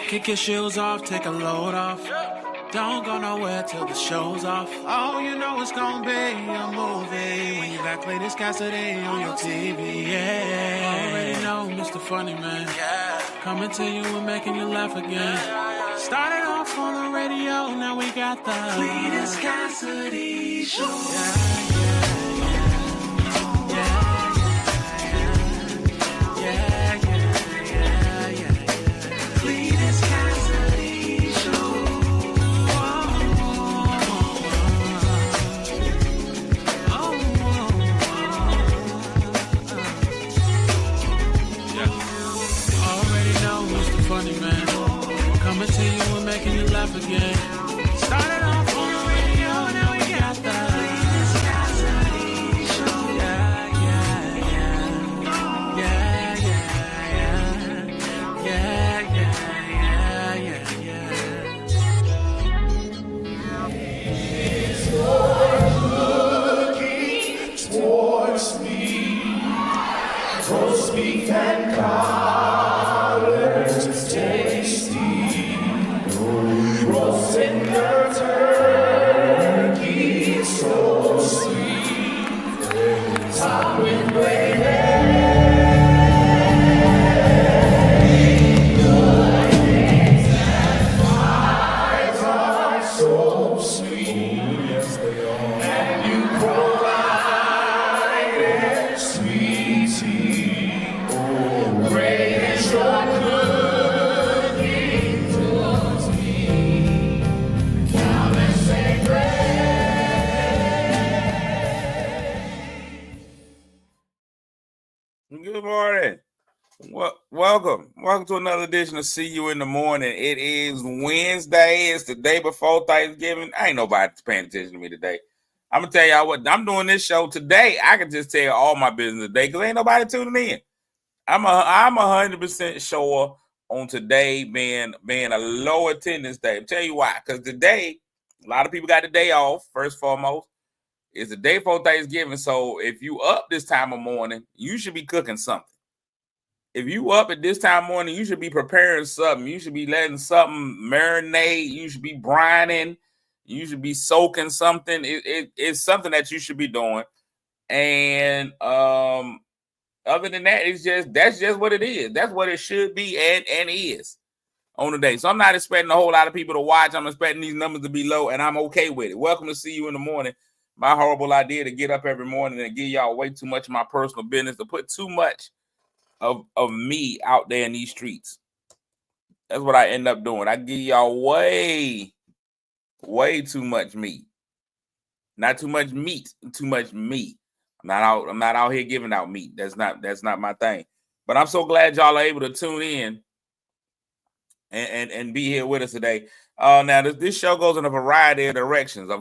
Kick your shoes off, take a load off. Don't go nowhere till the show's off. Oh, you know it's gonna be a movie when you got Cletus Cassidy on your TV. Yeah, already know Mr. Funny Man. Yeah, coming to you and making you laugh again. Started off on the radio, now we got the Cletus Cassidy Show. Coming to you and making you laugh again. Started off on the radio, now we got the Cletus Cassidy Show. Yeah, yeah, yeah. Yeah, yeah, yeah. Yeah, yeah, yeah, yeah. It's looking towards me. Roast beef and collards tasty. Roasting the turkey so sweet. Top with gravy. Good things and fries are so sweet. Yes, they are. And you provide it sweet tea. Oh, great is your cooking towards me. Come and say grace. Good morning. Welcome to another edition of See You in the Morning. It is Wednesday. It's the day before Thanksgiving. Ain't nobody paying attention to me today. I'm gonna tell y'all what I'm doing this show today. I can just tell you all my business today because ain't nobody tuning in. I'm 100% sure on today being a low attendance day. I'll tell you why. Because today, a lot of people got the day off. First and foremost, it's the day before Thanksgiving. So if you up this time of morning, you should be cooking something. If you up at this time of morning, you should be preparing something. You should be letting something marinate. You should be brining. You should be soaking something. It's something that you should be doing. And other than that, that's just what it is. That's what it should be and is on the day. So I'm not expecting a whole lot of people to watch. I'm expecting these numbers to be low, and I'm okay with it. Welcome to See You in the Morning. My horrible idea to get up every morning and give y'all way too much of my personal business, to put too much of me out there in these streets. That's what I end up doing. I give y'all way too much meat. Not too much meat, too much me. I'm not out here giving out meat. That's not my thing. But I'm so glad y'all are able to tune in and be here with us today. Now this show goes in a variety of directions. I'm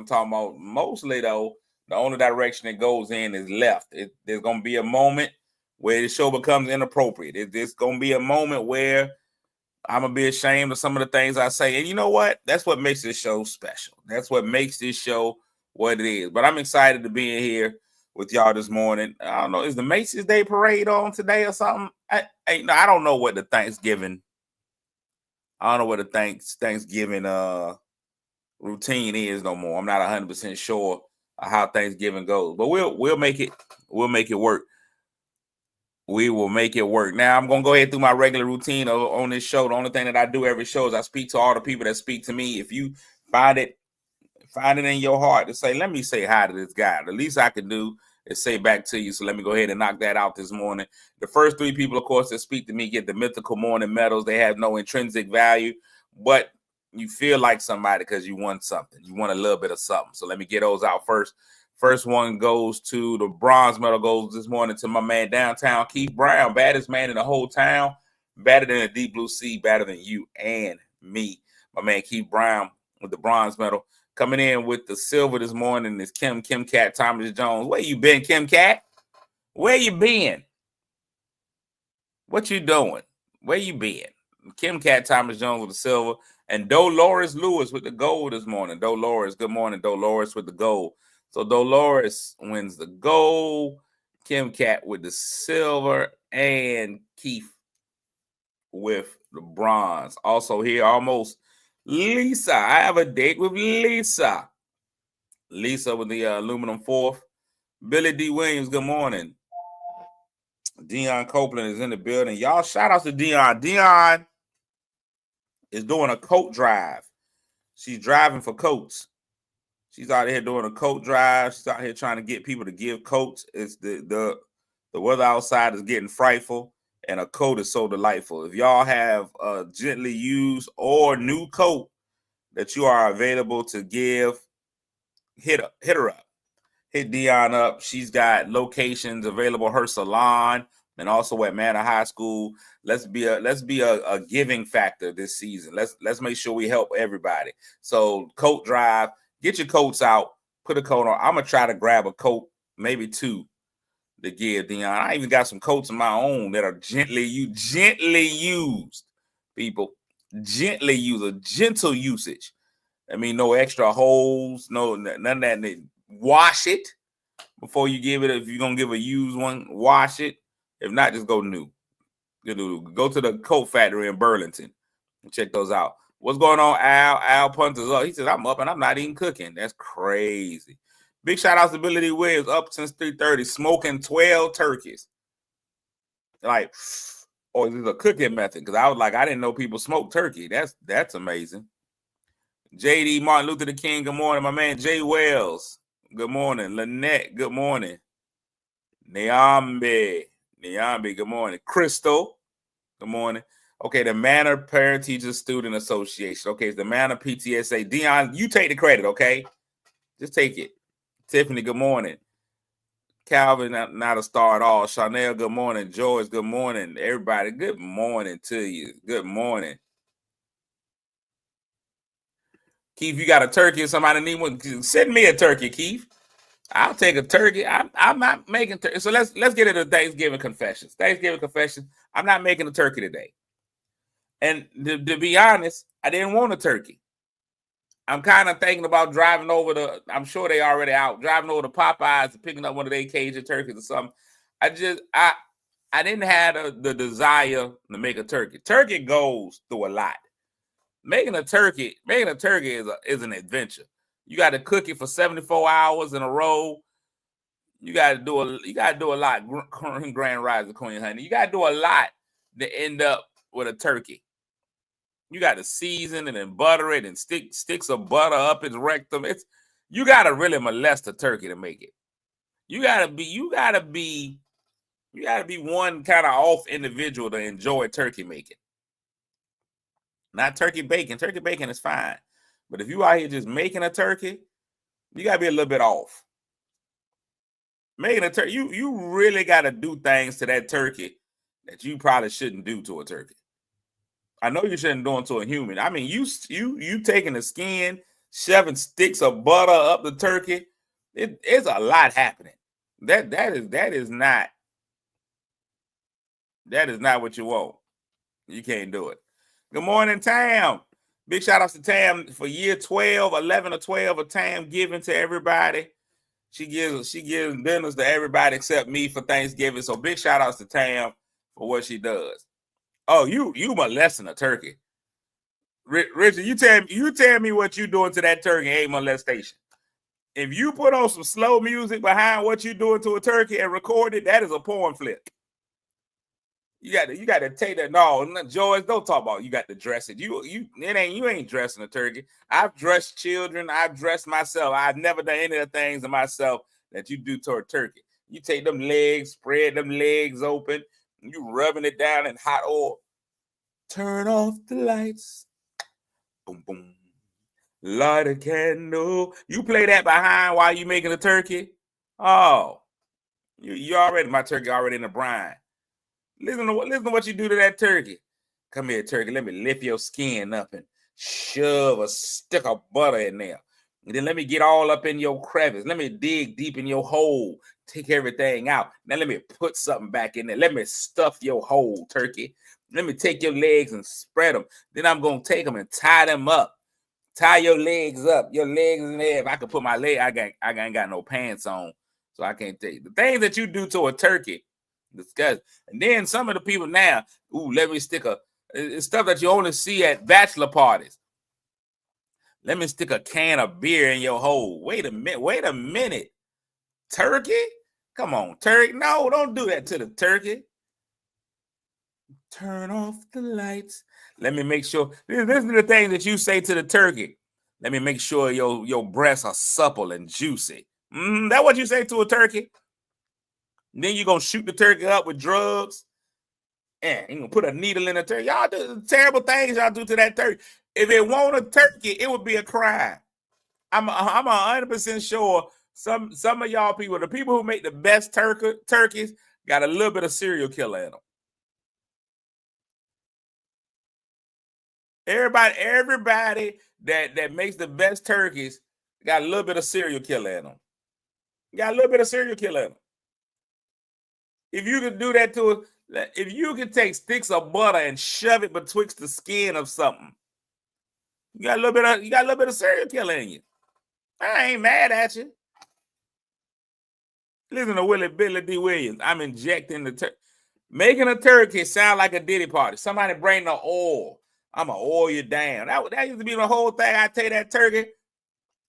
talking about mostly though, the only direction it goes in is left. There's gonna be a moment where the show becomes inappropriate. There's gonna be a moment where I'm gonna be ashamed of some of the things I say. And you know what? That's what makes this show special. That's what makes this show what it is. But I'm excited to be in here with y'all this morning. I don't know, is the Macy's Day Parade on today or something? I don't know what the Thanksgiving. I don't know what the Thanksgiving routine is no more. I'm not 100% sure how Thanksgiving goes, but we'll make it. We'll make it work. We will make it work. Now I'm gonna go ahead through my regular routine on this show. The only thing that I do every show is I speak to all the people that speak to me. If you find it in your heart to say, let me say hi to this guy, the least I can do is say back to you. So let me go ahead and knock that out this morning. The first three people, of course, that speak to me get the mythical morning medals. They have no intrinsic value, but you feel like somebody because you won something. You won a little bit of something. So let me get those out first. First one goes to the bronze medal goes this morning to my man downtown, Keith Brown, baddest man in the whole town, better than a deep blue sea, better than you and me. My man Keith Brown with the bronze medal. Coming in with the silver this morning is Kim Cat Thomas Jones. Where you been, Kim Cat? Where you been? What you doing? Where you been? Kim Cat Thomas Jones with the silver. And Dolores Lewis with the gold this morning. Dolores, good morning, Dolores with the gold. So Dolores wins the gold, Kim Cat with the silver, and Keith with the bronze. Also here, almost Lisa. I have a date with Lisa. Lisa with the aluminum fourth. Billy D. Williams, good morning. Dion Copeland is in the building. Y'all, shout out to Dion. Dion is doing a coat drive. She's driving for coats. She's out here doing a coat drive. She's out here trying to get people to give coats. It's the weather outside is getting frightful, and a coat is so delightful. If y'all have a gently used or new coat that you are available to give, hit her up. Hit Dion up. She's got locations available, her salon, and also at Manor High School. Let's be a giving factor this season. Let's make sure we help everybody. So coat drive, get your coats out, put a coat on. I'm gonna try to grab a coat, maybe two, to give Dion. I even got some coats of my own that are gently used, people. Gently used, a gentle usage. I mean, no extra holes, none of that. Wash it before you give it. If you're gonna give a used one, wash it. If not, just go new. Go to the coat factory in Burlington and check those out. What's going on, Al? Al Punter's up. He says, I'm up and I'm not even cooking. That's crazy. Big shout out to Billy D. Williams, up since 3:30, smoking 12 turkeys. Like, or is this a cooking method? Because I was like, I didn't know people smoke turkey. That's amazing. JD Martin Luther the King, good morning. My man Jay Wells, good morning. Lynette, good morning. Nyambe, good morning. Crystal, good morning. Okay, the Manor Parent Teacher Student Association. Okay, it's the Manor PTSA. Dion, you take the credit, okay? Just take it. Tiffany, good morning. Calvin, not a star at all. Chanel, good morning. George, good morning. Everybody, good morning to you. Good morning. Keith, you got a turkey or somebody need one? Send me a turkey, Keith. I'll take a turkey. I'm not making turkey. So let's get into Thanksgiving confessions. Thanksgiving confessions. I'm not making a turkey today. And to be honest, I didn't want a turkey. I'm kind of thinking about driving over I'm sure they already out, driving over to Popeyes and picking up one of their Cajun turkeys or something. I didn't have the desire to make a turkey. Turkey goes through a lot. Making a turkey is an adventure. You got to cook it for 74 hours in a row. You got to do a lot. Grand Rising Queen Honey. You got to do a lot to end up with a turkey. You got to season it and butter it and sticks of butter up its rectum. You got to really molest a turkey to make it. You got to be one kind of off individual to enjoy turkey making. Not turkey bacon. Turkey bacon is fine. But if you out here just making a turkey, you got to be a little bit off. Making a turkey, you really got to do things to that turkey that you probably shouldn't do to a turkey. I know you shouldn't do it to a human. I mean, you taking the skin, shoving sticks of butter up the turkey. It's a lot happening. That is not what you want. You can't do it. Good morning, Tam. Big shout outs to Tam for year 12, 11 or 12 of Tam giving to everybody. She gives dinners to everybody except me for Thanksgiving. So big shout outs to Tam for what she does. Oh, you molesting a turkey. Richard, you tell me what you doing to that turkey ain't molestation. If you put on some slow music behind what you doing to a turkey and record it, that is a porn flick. You got to take that. No, George, don't talk about you got to dress it. You ain't dressing a turkey. I've dressed children. I've dressed myself. I've never done any of the things to myself that you do to a turkey. You take them legs, spread them legs open, you rubbing it down in hot oil. Turn off the lights. Boom, boom. Light a candle. You play that behind while you making a turkey. Oh, you already, my turkey already in the brine. Listen to what you do to that turkey. Come here, turkey. Let me lift your skin up and shove a stick of butter in there. And then let me get all up in your crevice. Let me dig deep in your hole. Take everything out. Now let me put something back in there. Let me stuff your hole, turkey. Let me take your legs and spread them. Then I'm going to take them and tie them up. Tie your legs up. Your legs in there. If I could put my leg, I ain't got no pants on, so I can't take the things that you do to a turkey. Disgusting. And then some of the people now, let me stick a It's stuff that you only see at bachelor parties. Let me stick a can of beer in your hole. Wait a minute. Turkey? Come on, turkey. No, don't do that to the turkey. Turn off the lights. Let me make sure. This is the thing that you say to the turkey. Let me make sure your breasts are supple and juicy. That's what you say to a turkey. And then you're going to shoot the turkey up with drugs. And you're going to put a needle in the turkey. Y'all do terrible things y'all do to that turkey. If it weren't a turkey, it would be a crime. I'm 100% sure some of y'all people, the people who make the best turkeys, got a little bit of serial killer in them. Everybody that makes the best turkeys got a little bit of serial killer in them. Got a little bit of serial killer in them. If you could do that if you could take sticks of butter and shove it betwixt the skin of something, you got a little bit of serial killer in you. I ain't mad at you. Listen to Billy D. Williams. I'm injecting the turkey. Making a turkey sound like a Diddy party. Somebody bring the oil. I'm going to oil you down. That used to be the whole thing. I take that turkey,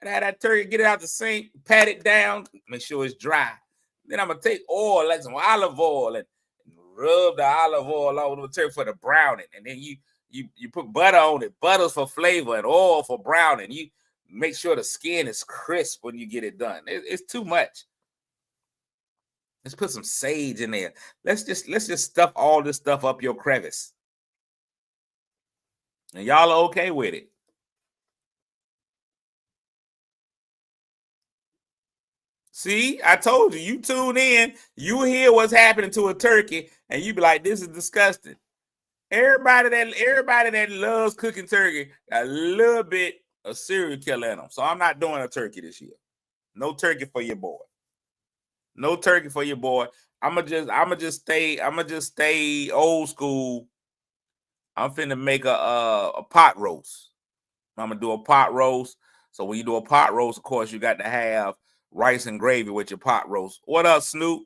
get it out the sink, pat it down, make sure it's dry. Then I'm going to take oil, like some olive oil, and rub the olive oil all over the turkey for the browning. And then you put butter on it. Butter's for flavor and oil for browning. You make sure the skin is crisp when you get it done. It's too much. Let's put some sage in there. Let's just stuff all this stuff up your crevice. And y'all are okay with it. See, I told you, you tune in, you hear what's happening to a turkey, and you be like, this is disgusting. Everybody that loves cooking turkey got a little bit of serial killer in them. So I'm not doing a turkey this year. No turkey for your boy. No turkey for your boy. I'ma just stay old school. I'm finna make a pot roast. I'm gonna do a pot roast. So when you do a pot roast, of course, you got to have rice and gravy with your pot roast. What up, Snoop?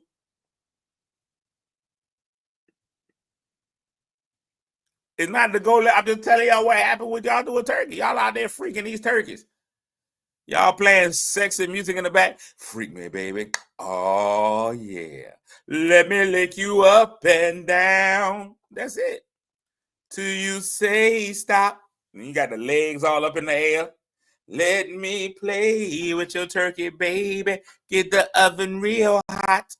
It's not the goal. I'm just telling y'all what happened when y'all do a turkey. Y'all out there freaking these turkeys. Y'all playing sexy music in the back. Freak me, baby. Oh, yeah. Let me lick you up and down. That's it. Till you say stop. And you got the legs all up in the air. Let me play with your turkey, baby. Get the oven real hot.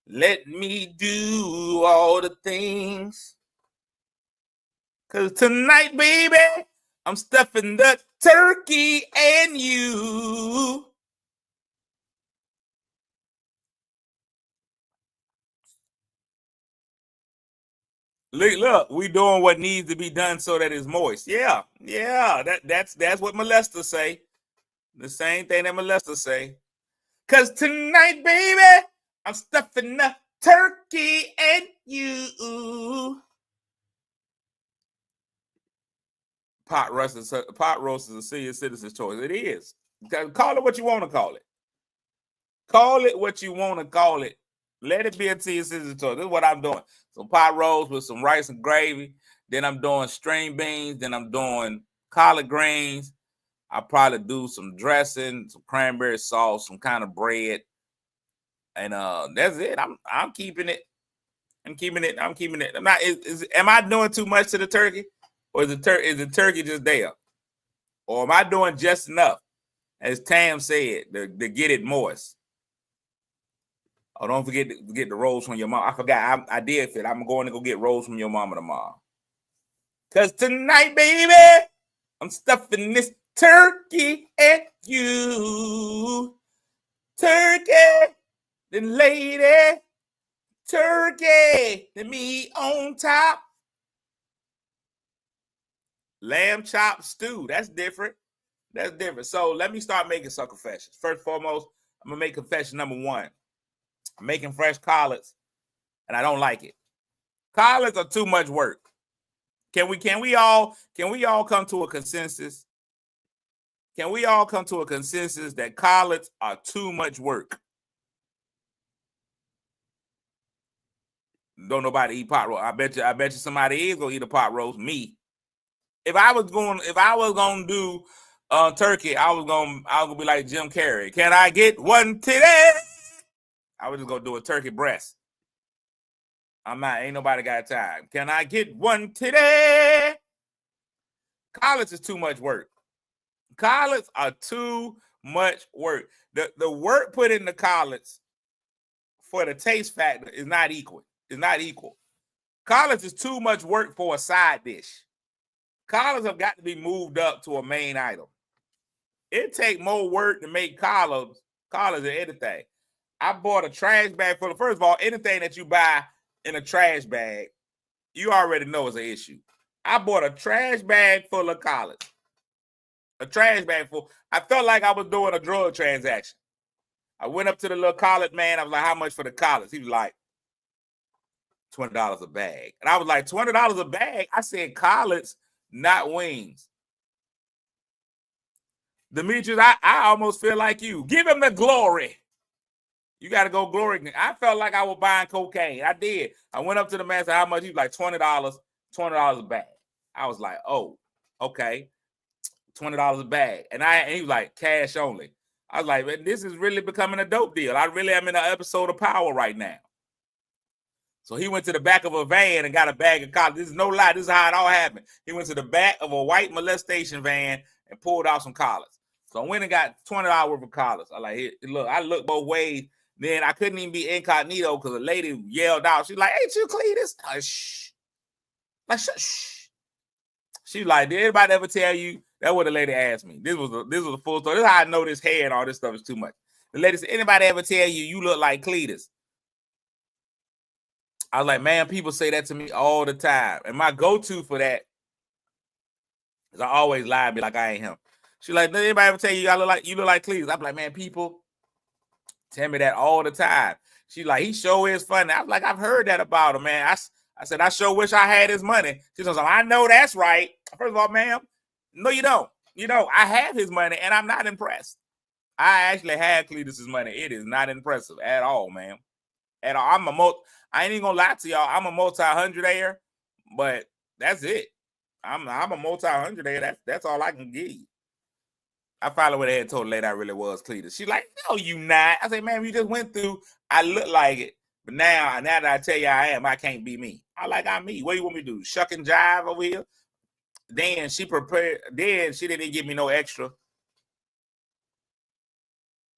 Let me do all the things. Because tonight, baby, I'm stuffing the turkey and you. Look, we doing what needs to be done so that it's moist. Yeah. That's what molesters say. The same thing that molesters say. Because tonight, baby, I'm stuffing the turkey and you. Pot roast is a senior citizen's choice. It is. Call it what you want to call it. Call it what you want to call it. Let it be a senior citizen's choice. This is what I'm doing. Some pot roast with some rice and gravy. Then I'm doing string beans. Then I'm doing collard greens. I'll probably do some dressing, some cranberry sauce, some kind of bread. And that's it. I'm keeping it. I'm keeping it. I'm not. Am I doing too much to the turkey, or is the turkey just there, or am I doing just enough, as Tam said, to get it moist? Oh, don't forget to get the rolls from your mom. I forgot. I did fit. I'm going to go get rolls from your mama tomorrow. Cause tonight, baby, I'm stuffing this turkey at you. Turkey, then lady. Turkey, the meat on top. Lamb chop stew. That's different. So let me start making some confessions. First and foremost, I'm gonna make confession number one. I'm making fresh collards, and I don't like it. Collards are too much work. Can we all come to a consensus? Can we all come to a consensus that collards are too much work? don't nobody eat pot roast. I bet you somebody is gonna eat a pot roast. Me. If I was gonna do turkey, I was gonna be like Jim Carrey. Can I get one today? I was just gonna do a turkey breast. I'm not. Ain't nobody got time. Can I get one today? Collards is too much work. Collards are too much work. The work put in the collards for the taste factor is not equal. It's not equal. Collards is too much work for a side dish. Collards have got to be moved up to a main item. It take more work to make collards than anything. I bought a trash bag full of, first of all, anything that you buy in a trash bag, you already know is an issue. I bought a trash bag full of collards. A trash bag full. I felt like I was doing a drug transaction. I went up to the little collard man. I was like, how much for the collards? He was like, $20 a bag. And I was like, $20 a bag? I said collards, not wings. Demetrius, I almost feel like you. Give him the glory. You got to go glory. I felt like I was buying cocaine. I did. I went up to the man and said, how much? He was like, $20 a bag. I was like, oh, okay. $20 a bag. And he was like, cash only. I was like, man, this is really becoming a dope deal. I really am in an episode of Power right now. So he went to the back of a van and got a bag of collards. This is no lie. This is how it all happened. He went to the back of a white molestation van and pulled out some collards. So I went and got $20 worth of collards. I like, look, I looked both ways. Then I couldn't even be incognito because a lady yelled out. She's like, ain't you Cletus? Shh. Like, shh. She was like, did anybody ever tell you? That's what the lady asked me. This was a full story. This is how I know this hair and all this stuff is too much. The lady said, anybody ever tell you look like Cletus? I was like, man, people say that to me all the time. And my go-to for that is I always lie and be like, I ain't him. She's like, did anybody ever tell you you look like Cletus? I'm like, man, people tell me that all the time. She's like, he sure is funny. I was like, I've heard that about him, man. I said, I sure wish I had his money. She was like, I know that's right. First of all, ma'am, no, you don't. You know, I have his money and I'm not impressed. I actually had Cletus's money. It is not impressive at all, man. At all. I ain't even gonna lie to y'all. I'm a multi-hundredaire, but that's it. I'm a multi-hundredaire. That's all I can give you. I finally went ahead and told the lady I really was Cletus. She's like, no, you not. I said, man, you just went through. I look like it. But now that I tell you I am, I can't be me. I'm me. What do you want me to do? Shuck and jive over here? Then she prepared. Then she didn't give me no extra.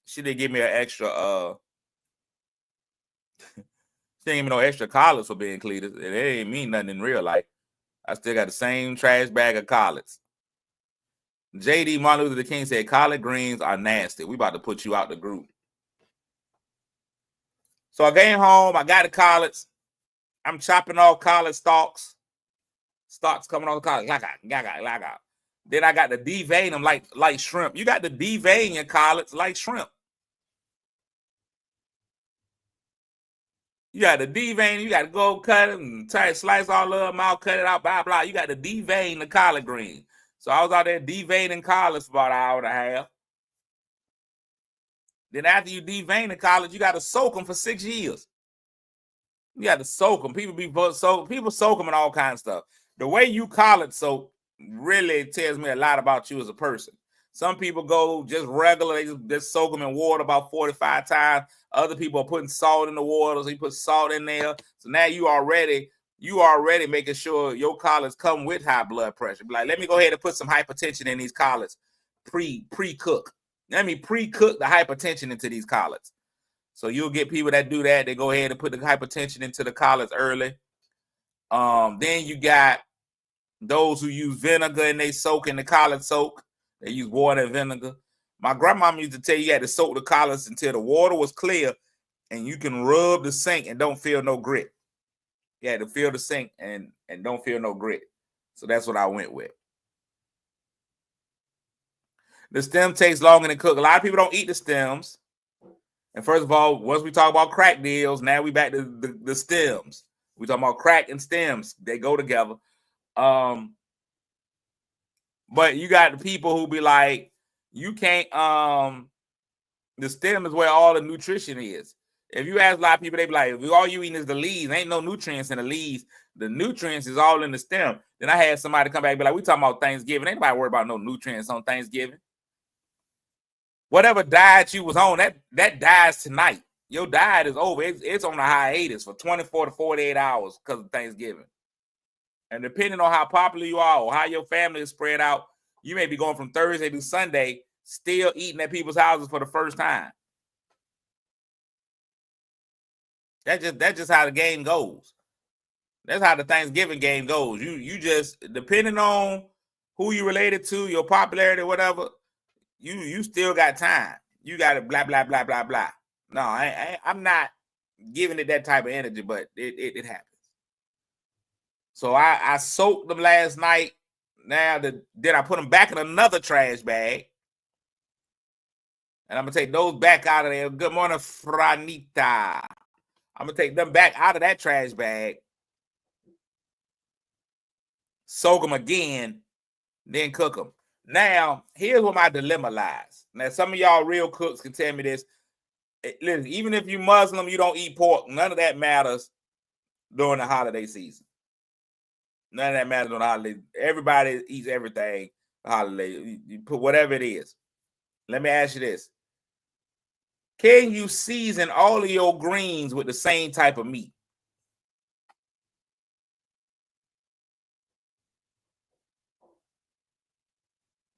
She didn't give me an extra. She didn't give me no extra collars for being Cletus. It ain't mean nothing in real life. I still got the same trash bag of collars. JD Martin Luther King said collard greens are nasty. We about to put you out the group. So I came home. I got the collards. I'm chopping off collard stalks. Stalks coming off the collard. Then I got to devein them like shrimp. You got to devein your collards like shrimp. You got to devein. You got to go cut it and slice all of them out, cut it out, blah, blah. You got to devein the collard green. So I was out there deveining collards for about an hour and a half. Then after you devein the collards, you got to soak them for 6 years. You got to soak them. People soak them and all kinds of stuff. The way you collard soak really tells me a lot about you as a person. Some people go just regular, they just soak them in water about 45 times. Other people are putting salt in the water, so you put salt in there. So now you already making sure your collards come with high blood pressure. Be like, let me go ahead and put some hypertension in these collards. Pre-cook. Let me pre-cook the hypertension into these collards. So you'll get people that do that. They go ahead and put the hypertension into the collards early. Then you got those who use vinegar and they soak in the collard soak. They use water and vinegar. My grandmama used to tell you had to soak the collards until the water was clear and you can rub the sink and don't feel no grit. You had to feel the sink and don't feel no grit. So that's what I went with. The stem takes longer to cook. A lot of people don't eat the stems. And first of all, once we talk about crack deals, now we back to the stems. We talking about crack and stems. They go together. But you got the people who be like, you can't, the stem is where all the nutrition is. If you ask a lot of people, they be like, if all you eating is the leaves, ain't no nutrients in the leaves. The nutrients is all in the stem. Then I had somebody come back and be like, we talking about Thanksgiving. Ain't nobody worried about no nutrients on Thanksgiving. Whatever diet you was on, that dies tonight. Your diet is over. It's on the hiatus for 24 to 48 hours because of Thanksgiving. And depending on how popular you are or how your family is spread out, you may be going from Thursday to Sunday still eating at people's houses for the first time. That's just how the game goes. That's how the Thanksgiving game goes. You just, depending on who you related to, your popularity, whatever, you still got time. You got to blah, blah, blah, blah, blah. No, I'm not giving it that type of energy, but it happens. So I soaked them last night. Now then I put them back in another trash bag. And I'm going to take those back out of there. Good morning, Franita. I'm going to take them back out of that trash bag. Soak them again, then cook them. Now, here's where my dilemma lies. Now, some of y'all real cooks can tell me this. Listen, even if you're Muslim, you don't eat pork. None of that matters during the holiday season. None of that matters during the holiday. Everybody eats everything holiday. You put whatever it is. Let me ask you this. Can you season all of your greens with the same type of meat?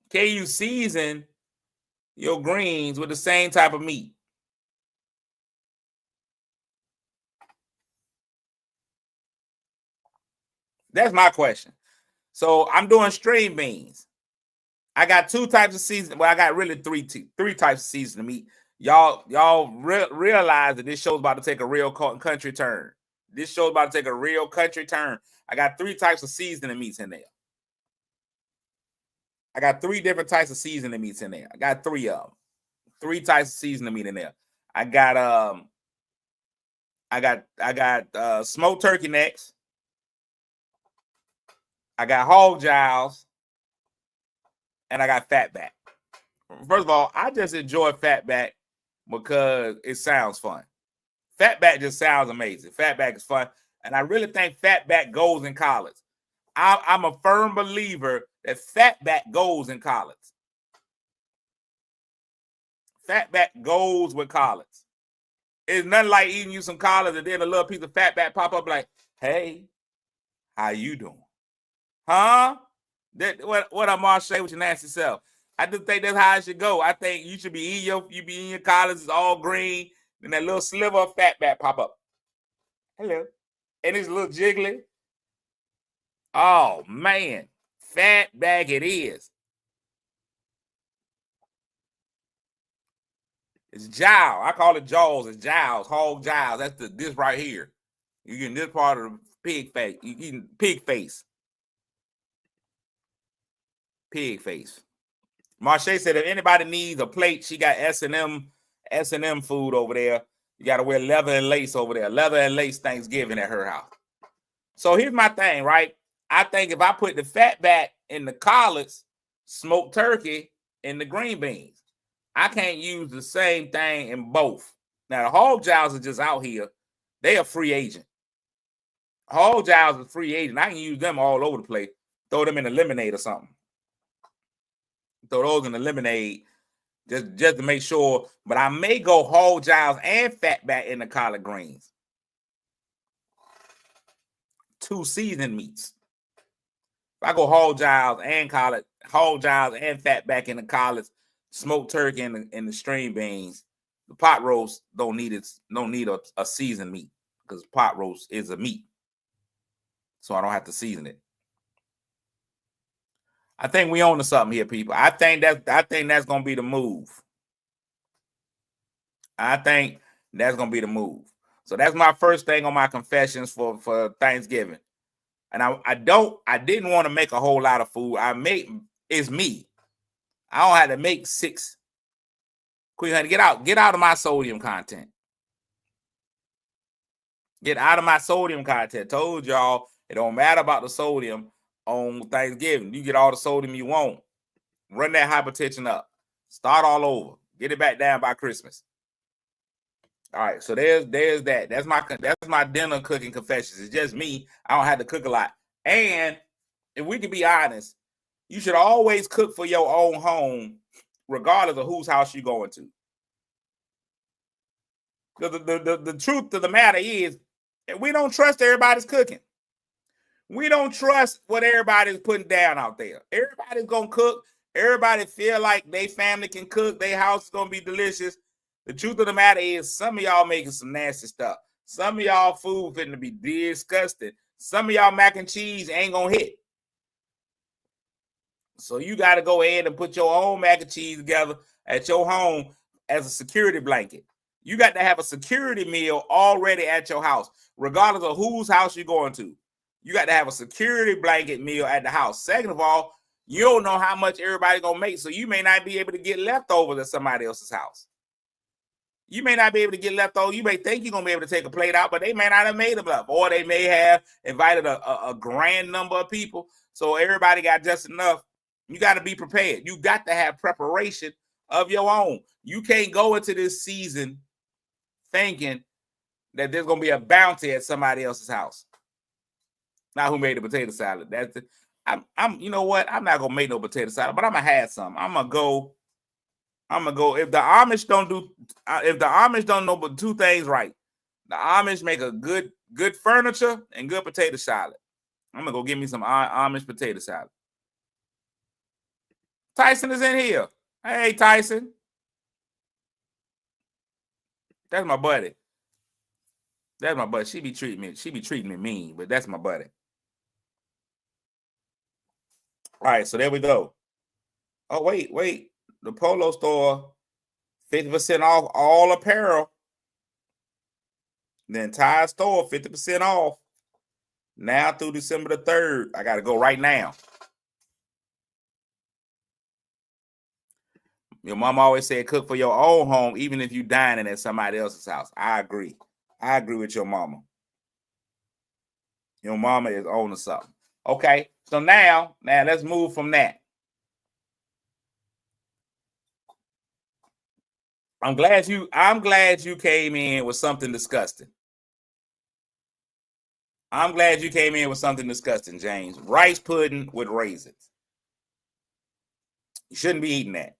Can you season your greens with the same type of meat? That's my question. So I'm doing string beans. I got two types of seasoning. Well, I got really three types of seasoning meat. Y'all realize that this show's about to take a real country turn. This show's about to take a real country turn. I got 3 types of seasoning meats in there. I got 3 different types of seasoning meats in there. I got 3 of them. 3 types of seasoning meat in there. I got smoked turkey necks. I got hog jowls. And I got fatback. First of all, I just enjoy fatback because it sounds fun. Fatback just sounds amazing. Fatback is fun. And I really think fatback goes in collards. I'm a firm believer that fatback goes in collards. Fatback goes with collards. It's nothing like eating you some collards and then a little piece of fatback pop up like, hey, how you doing? Huh? What I'm all say with your nasty self. I just think that's how it should go. I think you should be eating your collards, it's all green, and that little sliver of fatback pop up. Hello. And it's a little jiggly. Oh man, fatback it is. It's jowl. I call it jaws. It's jowls, hog jowls. That's this right here. You getting this part of the pig face. You eating pig face. Pig face. Marche said if anybody needs a plate, she got S&M food over there. You got to wear leather and lace over there. Leather and lace Thanksgiving at her house. So here's my thing, right? I think if I put the fatback in the collards, smoked turkey in the green beans, I can't use the same thing in both. Now, the hog jowls are just out here. They are free agent. Hog jowls are free agent. I can use them all over the place. Throw them in a lemonade or something. Throw those in the lemonade just to make sure. But I may go hog jowls and fatback in the collard greens. 2 seasoned meats. If I go hog jowls and fatback in the collards, smoked turkey in the string beans, the pot roast don't need a seasoned meat because pot roast is a meat. So I don't have to season it. I think we own to something here, people. I think that's gonna be the move. I think that's gonna be the move. So that's my first thing on my confessions for Thanksgiving. And I didn't want to make a whole lot of food. It's me. I don't have to make 6. Queen Honey, get out of my sodium content. Get out of my sodium content. Told y'all it don't matter about the sodium on Thanksgiving. You get all the sodium you want. Run that hypertension up. Start all over. Get it back down by Christmas. All right, so there's that. That's my dinner cooking confessions. It's just me. I don't have to cook a lot. And if we can be honest, you should always cook for your own home, regardless of whose house you're going to. The truth of the matter is, we don't trust everybody's cooking. We don't trust what everybody's putting down out there. Everybody's gonna cook. Everybody feel like their family can cook. Their house is gonna be delicious. The truth of the matter is, some of y'all making some nasty stuff. Some of y'all food finna be disgusting. Some of y'all mac and cheese ain't gonna hit. So you got to go ahead and put your own mac and cheese together at your home as a security blanket. You got to have a security meal already at your house, regardless of whose house you're going to. You got to have a security blanket meal at the house. Second of all, you don't know how much everybody's going to make, so you may not be able to get leftovers at somebody else's house. You may not be able to get leftovers. You may think you're going to be able to take a plate out, but they may not have made them up, or they may have invited a grand number of people, so everybody got just enough. You got to be prepared. You got to have preparation of your own. You can't go into this season thinking that there's going to be a bounty at somebody else's house. Now, who made the potato salad? That's it. You know what? I'm not going to make no potato salad, but I'm going to have some. I'm going to go. If the Amish don't know but two things right, the Amish make a good furniture and good potato salad. I'm going to go get me some Amish potato salad. Tyson is in here. Hey, Tyson. That's my buddy. That's my buddy. She be treating me mean, but that's my buddy. All right, so there we go. Oh, wait. The Polo store, 50% off all apparel. The entire store, 50% off. Now through December the 3rd. I got to go right now. Your mom always said cook for your own home, even if you dining at somebody else's house. I agree. I agree with your mama. Your mama is on to something. Okay, so now let's move from that. I'm glad you came in with something disgusting. I'm glad you came in with something disgusting, James. Rice pudding with raisins. You shouldn't be eating that.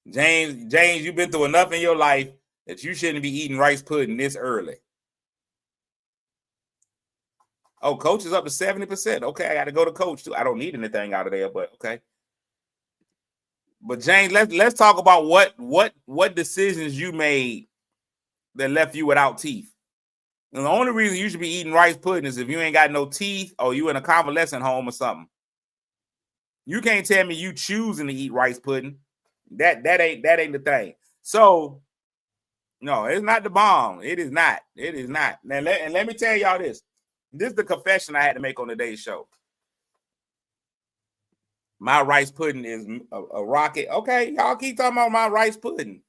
James, you've been through enough in your life that you shouldn't be eating rice pudding this early. Oh, Coach is up to 70%. Okay, I got to go to Coach too. I don't need anything out of there, but okay. But James, let's talk about what decisions you made that left you without teeth. And the only reason you should be eating rice pudding is if you ain't got no teeth or you in a convalescent home or something. You can't tell me you choosing to eat rice pudding. That ain't the thing. So no, it's not the bomb. It is not. It is not. Now let me tell y'all this. This is the confession I had to make on today's show. My rice pudding is a rocket. Okay, y'all keep talking about my rice pudding.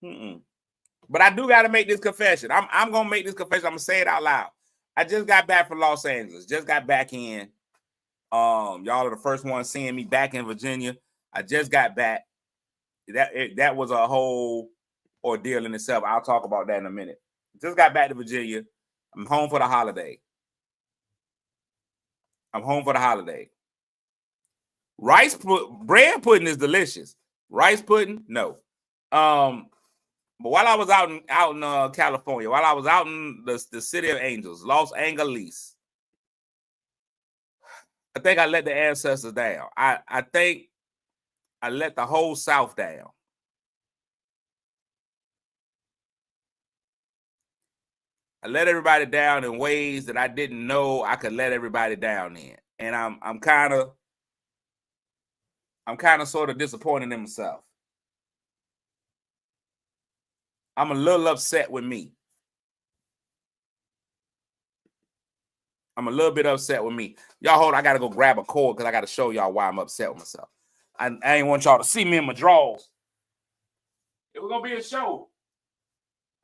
But I do got to make this confession. I'm going to make this confession. I'm going to say it out loud. I just got back from Los Angeles. Just got back in. Y'all are the first one seeing me back in Virginia. I just got back. That was a whole ordeal in itself. I'll talk about that in a minute. Just got back to Virginia. I'm home for the holiday. Bread pudding is delicious. Rice pudding, no. But while I was out in California, while I was out in the city of angels, Los Angeles, I think I let the ancestors down. I think I let the whole South down. I let everybody down in ways that I didn't know I could let everybody down in. And I'm kind of sort of disappointed in myself. I'm a little upset with me. I'm a little bit upset with me. Y'all hold on, I got to go grab a cord because I got to show y'all why I'm upset with myself. I ain't want y'all to see me in my drawers. It was going to be a show.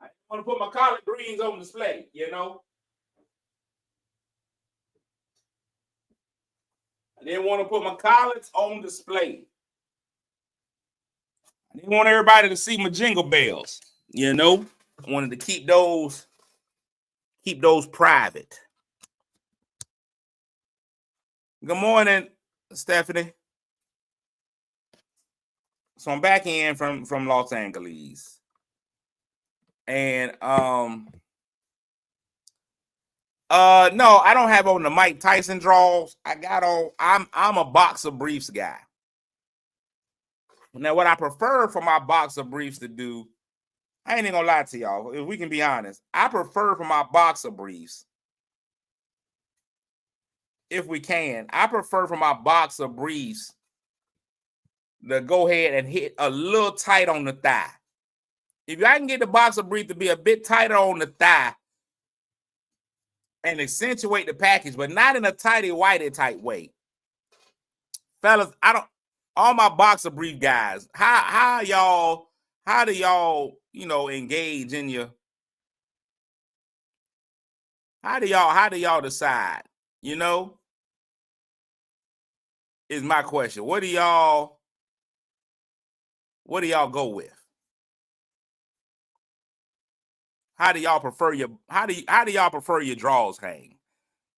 I want to put my collard greens on display, you know. I didn't want to put my collards on display. I didn't want everybody to see my jingle bells. You know, wanted to keep those private. Good morning, Stephanie. So I'm back in from Los Angeles. And no, I don't have on the Mike Tyson draws. I got on, I'm a boxer briefs guy. Now, what I prefer for my boxer briefs to do, I ain't even gonna lie to y'all, if we can be honest, I prefer for my boxer briefs, if we can, I prefer for my boxer briefs to go ahead and hit a little tight on the thigh. If I can get the boxer brief to be a bit tighter on the thigh and accentuate the package, but not in a tighty-whitey type way. Fellas, all my boxer brief guys, how do y'all, engage in your, how do y'all decide, is my question. What do y'all go with? How do y'all prefer your draws hang?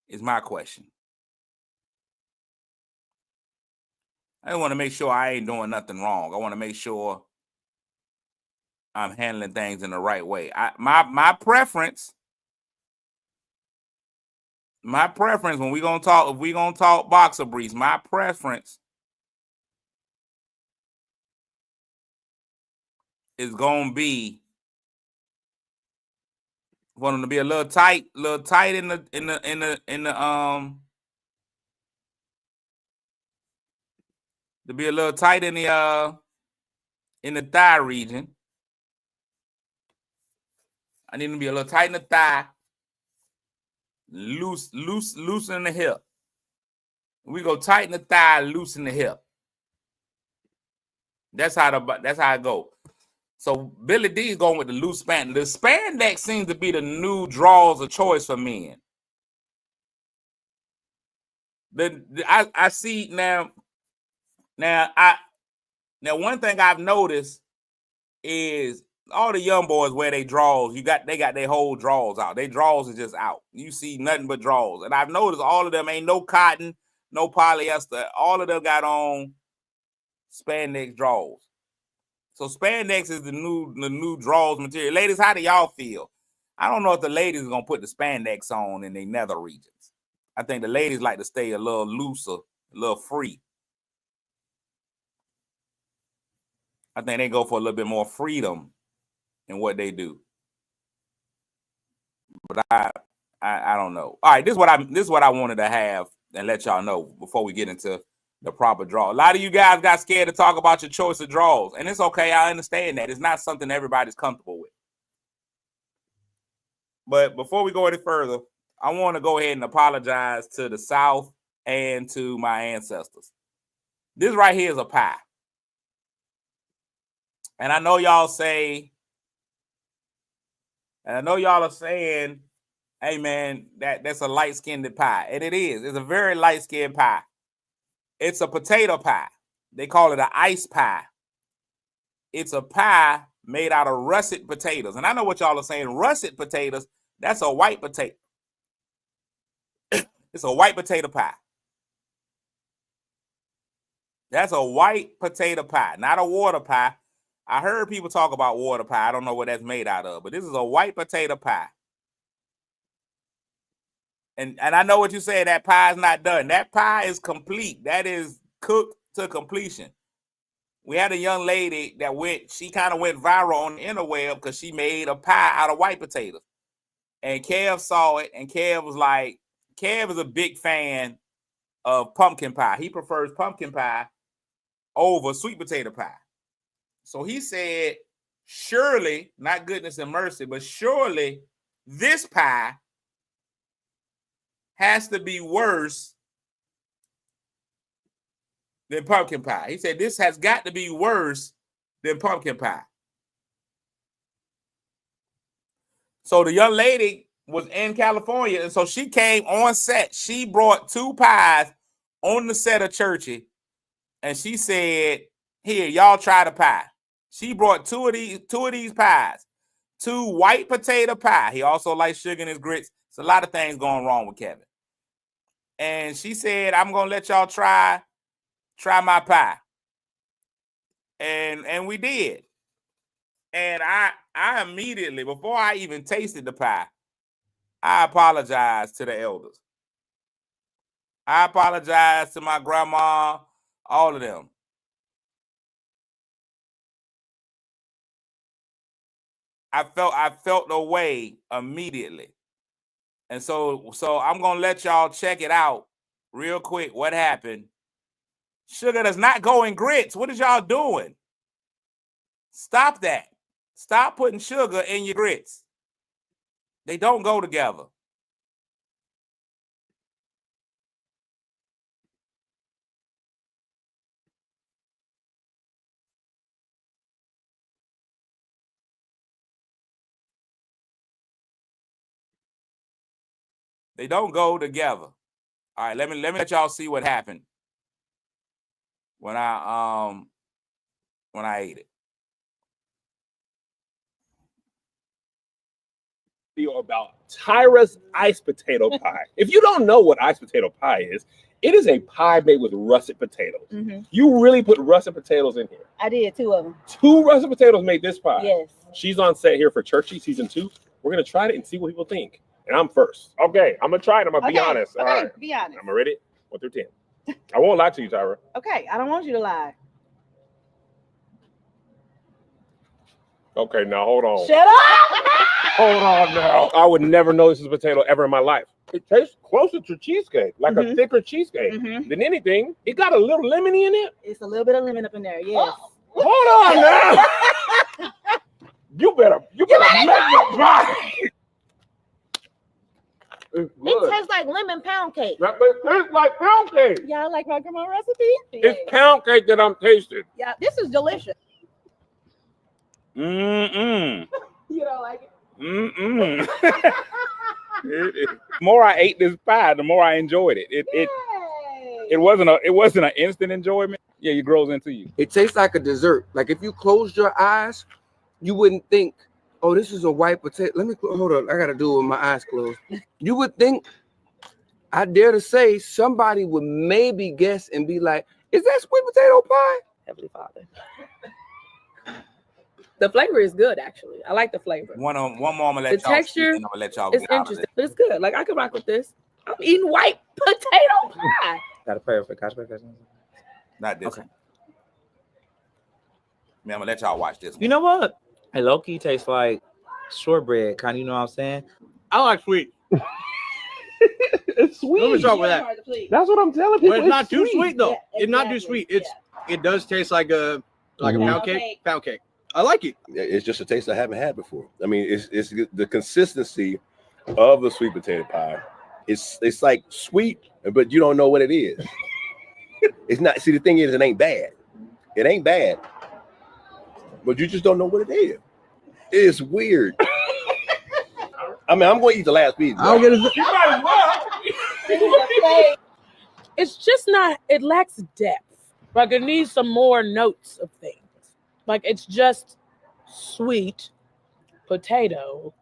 Is my question. I want to make sure I ain't doing nothing wrong. I want to make sure I'm handling things in the right way. My preference when we gonna talk, if we gonna talk boxer briefs, my preference is gonna be for them to be a little tight in the to be a little tight in the thigh region. I need them to be a little tight in the thigh, loose in the hip. We go tighten the thigh, loosen the hip. That's how it go. So Billy D is going with the loose spandex. The spandex seems to be the new draws of choice for men. I see now. Now one thing I've noticed is all the young boys wear their draws. They got their whole draws out. Their draws are just out. You see nothing but draws. And I've noticed all of them ain't no cotton, no polyester. All of them got on spandex draws. So spandex is the new draws material. Ladies, how do y'all feel? I don't know if the ladies are gonna put the spandex on in their nether regions. I think the ladies like to stay a little looser, a little free. I think they go for a little bit more freedom in what they do. But I don't know. All right, this is what I wanted to have and let y'all know before we get into the proper draw. A lot of you guys got scared to talk about your choice of draws, and it's okay. I understand that. It's not something everybody's comfortable with. But before we go any further, I want to go ahead and apologize to the South and to my ancestors. This right here is a pie. And I know y'all say, and I know y'all are saying, hey man, that's a light-skinned pie. And it is. It's a very light-skinned pie. It's a potato pie. They call it an ice pie. It's a pie made out of russet potatoes. And I know what y'all are saying. Russet potatoes, that's a white potato. It's a white potato pie. That's a white potato pie, not a water pie. I heard people talk about water pie. I don't know what that's made out of, but this is a white potato pie. And I know what you say, that pie is not done. That pie is complete. That is cooked to completion. We had a young lady that she kind of went viral on the interweb because she made a pie out of white potatoes. And Kev saw it, and Kev was like, Kev is a big fan of pumpkin pie. He prefers pumpkin pie over sweet potato pie. So he said, surely, not goodness and mercy, but surely this pie has to be worse than pumpkin pie. He said, this has got to be worse than pumpkin pie. So the young lady was in California, and so she came on set. She brought 2 pies on the set of Churchy, and she said, here, y'all try the pie. She brought two of these pies. to white potato pie. He also likes sugar in his grits. It's a lot of things going wrong with Kevin. And she said, I'm gonna let y'all try my pie. And we did. And I immediately, before I even tasted the pie, I apologized to the elders. I apologized to my grandma, all of them. I felt the way immediately. And so I'm gonna let y'all check it out real quick. What happened? Sugar does not go in grits. What is y'all doing? Stop that. Stop putting sugar in your grits. They don't go together. They don't go together. All right, let me let y'all see what happened when I ate it. About Tyra's iced potato pie. If you don't know what iced potato pie is, it is a pie made with russet potatoes. You really put russet potatoes in here. I did 2 of them. 2 russet potatoes made this pie. Yes. She's on set here for Churchy season 2. We're gonna try it and see what people think. And I'm first. Okay, I'm gonna try it. I'm gonna be honest. Okay, all right. be honest. I'm ready. 1 through 10. I won't lie to you, Tyra. Okay, I don't want you to lie. Okay, now hold on. Shut up! Hold on now. I would never know this is a potato ever in my life. It tastes closer to cheesecake, like a thicker cheesecake than anything. It got a little lemony in it. It's a little bit of lemon up in there, yes. Hold on now. You better make it pie. It tastes like lemon pound cake. It tastes like pound cake. Yeah, I like my grandma's recipe. It's pound cake that I'm tasting. Yeah, this is delicious. Mm-mm. You don't like it? Mm-mm. The more I ate this pie, the more I enjoyed it. It wasn't an instant enjoyment. Yeah, it grows into you. It tastes like a dessert. Like if you closed your eyes, you wouldn't think, oh, this is a white potato. Let me hold on. I gotta do it with my eyes closed. You would think, I dare to say, somebody would maybe guess and be like, is that sweet potato pie? Heavenly Father. The flavor is good, actually. I like the flavor. One more, I'm gonna let the y'all texture see, and I'm gonna let y'all is get out of interesting, it. but it's good. Like I can rock with this. I'm eating white potato pie. Gotta pay for it. Not this Okay. one. Man, I'm gonna let y'all watch this one. You know what? Hey, low-key tastes like shortbread, kind of, you know what I'm saying? I like sweet. It's sweet. Let me start with that. That's what I'm telling people. But it's not too sweet though. Yeah, It's not too exactly. sweet. It does taste like a pound cake. Pound cake. I like it. It's just a taste I haven't had before. I mean, it's the consistency of the sweet potato pie. It's like sweet, but you don't know what it is. It's not. See, the thing is, it ain't bad. It ain't bad, but you just don't know what it is. It's weird. I mean, I'm going to eat the last piece. I don't get it. It's just not. It lacks depth. Like it needs some more notes of things. Like it's just sweet potato